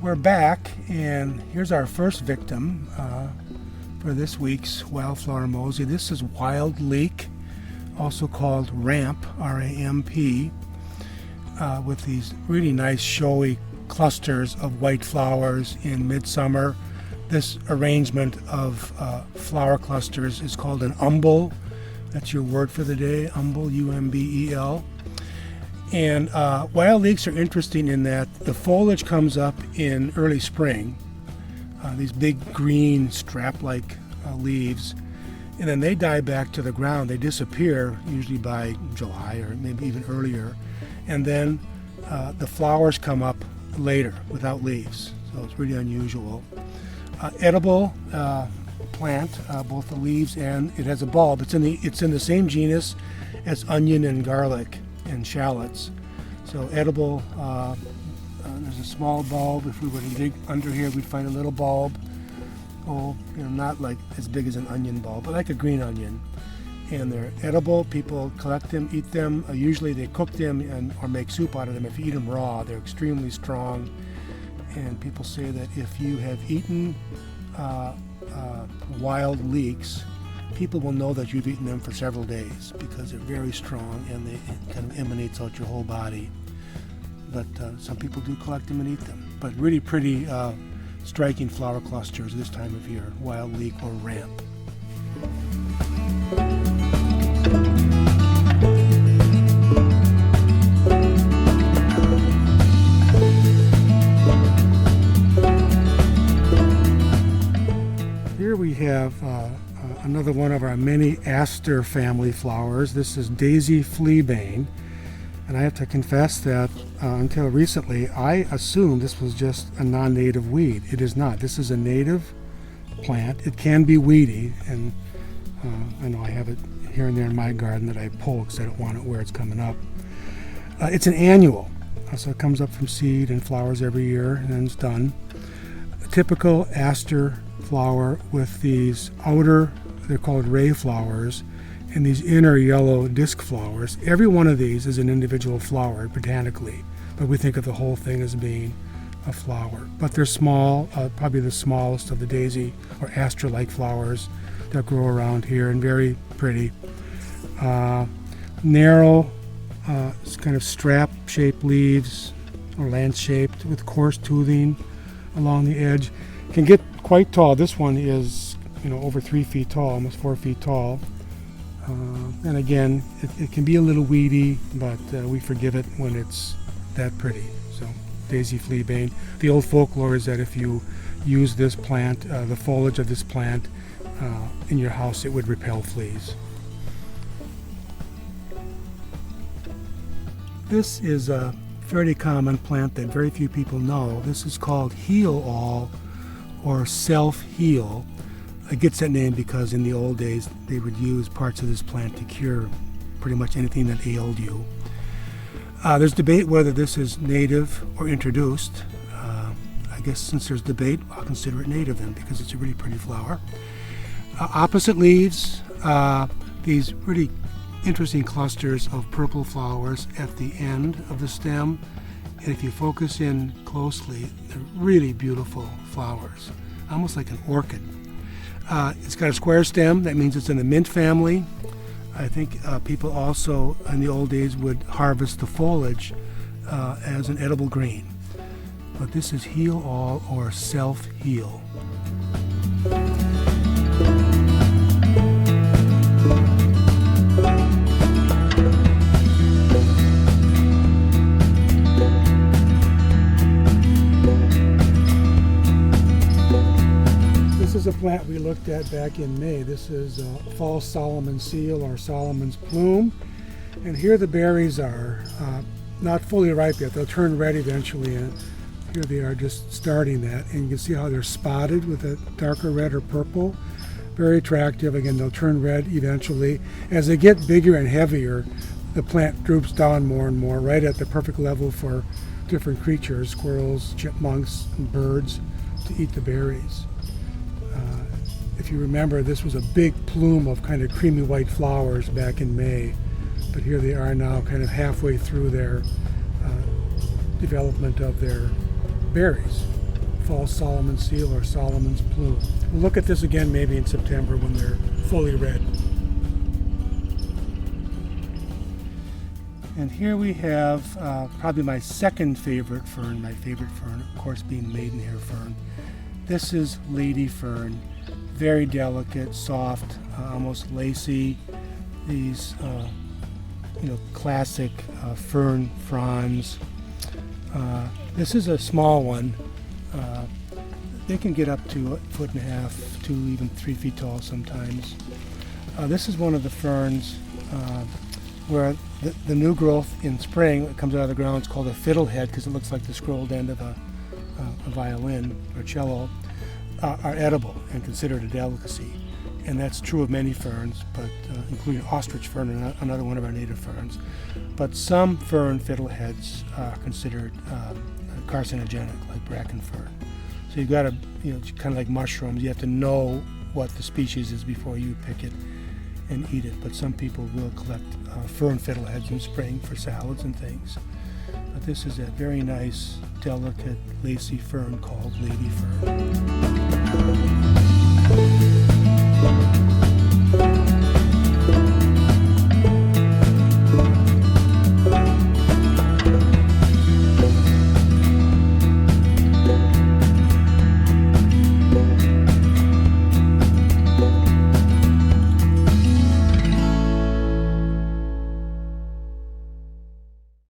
We're back, and here's our first victim for this week's Wildflower Mosey. This is Wild Leek, also called Ramp, R-A-M-P, with these really nice showy clusters of white flowers in midsummer. This arrangement of flower clusters is called an umbel. That's your word for the day, umbel, U-M-B-E-L. And wild leeks are interesting in that the foliage comes up in early spring, these big green strap-like leaves, and then they die back to the ground. They disappear usually by July or maybe even earlier, and then the flowers come up later without leaves, so it's really unusual. Edible plant, both the leaves and it has a bulb. It's in the same genus as onion and garlic and shallots. So edible, there's a small bulb. If we were to dig under here, we'd find a little bulb. Oh, not like as big as an onion bulb, but like a green onion. And they're edible. People collect them, eat them. Usually they cook them or make soup out of them. If you eat them raw, they're extremely strong. And people say that if you have eaten wild leeks, people will know that you've eaten them for several days because they're very strong and it kind of emanates out your whole body. But some people do collect them and eat them. But really pretty, striking flower clusters this time of year, wild leek or ramp. Here we have another one of our many aster family flowers. This is Daisy Fleabane, and I have to confess that until recently I assumed this was just a non-native weed. It is not. This is a native plant. It can be weedy, and I know I have it here and there in my garden that I pull because I don't want it where it's coming up. It's an annual, so it comes up from seed and flowers every year and then it's done. A typical aster flower with these outer, they're called ray flowers, and these inner yellow disc flowers. Every one of these is an individual flower botanically, but we think of the whole thing as being a flower. But they're small, probably the smallest of the daisy or aster-like flowers that grow around here, and very pretty. Narrow, kind of strap-shaped leaves, or lance-shaped, with coarse toothing along the edge. Can get quite tall. This one is, over 3 feet tall, almost 4 feet tall. And again, it can be a little weedy, but we forgive it when it's that pretty. So, Daisy Fleabane. The old folklore is that if you use this plant, the foliage of this plant, in your house, it would repel fleas. This is a fairly common plant that very few people know. This is called heal-all or self-heal. It gets that name because in the old days they would use parts of this plant to cure pretty much anything that ailed you. There's debate whether this is native or introduced. I guess since there's debate, I'll consider it native then because it's a really pretty flower. Opposite leaves, these really interesting clusters of purple flowers at the end of the stem. And if you focus in closely, they're really beautiful flowers, almost like an orchid. It's got a square stem. That means it's in the mint family. I think people also in the old days would harvest the foliage as an edible green. But this is heal-all or self-heal. This is a plant we looked at back in May. This is false Solomon Seal or Solomon's Plume. And here the berries are not fully ripe yet. They'll turn red eventually. And here they are just starting that. And you can see how they're spotted with a darker red or purple. Very attractive. Again, they'll turn red eventually. As they get bigger and heavier, the plant droops down more and more, right at the perfect level for different creatures, squirrels, chipmunks, and birds, to eat the berries. If you remember, this was a big plume of kind of creamy white flowers back in May, but here they are now kind of halfway through their development of their berries. false Solomon seal or Solomon's plume. We'll look at this again maybe in September when they're fully red. And here we have probably my second favorite fern, of course, being Maidenhair Fern. This is Lady Fern, very delicate, soft, almost lacy. These, classic fern fronds. This is a small one. They can get up to 1.5 feet to even 3 feet tall sometimes. This is one of the ferns where the new growth in spring that comes out of the ground is called a fiddlehead because it looks like the scrolled end of a violin or cello, are edible and considered a delicacy. And that's true of many ferns, but including ostrich fern, another one of our native ferns. But some fern fiddleheads are considered carcinogenic, like bracken fern. So you've got to, kind of like mushrooms, you have to know what the species is before you pick it and eat it. But some people will collect fern fiddleheads in spring for salads and things. But this is a very nice, delicate, lacy fern called Lady Fern.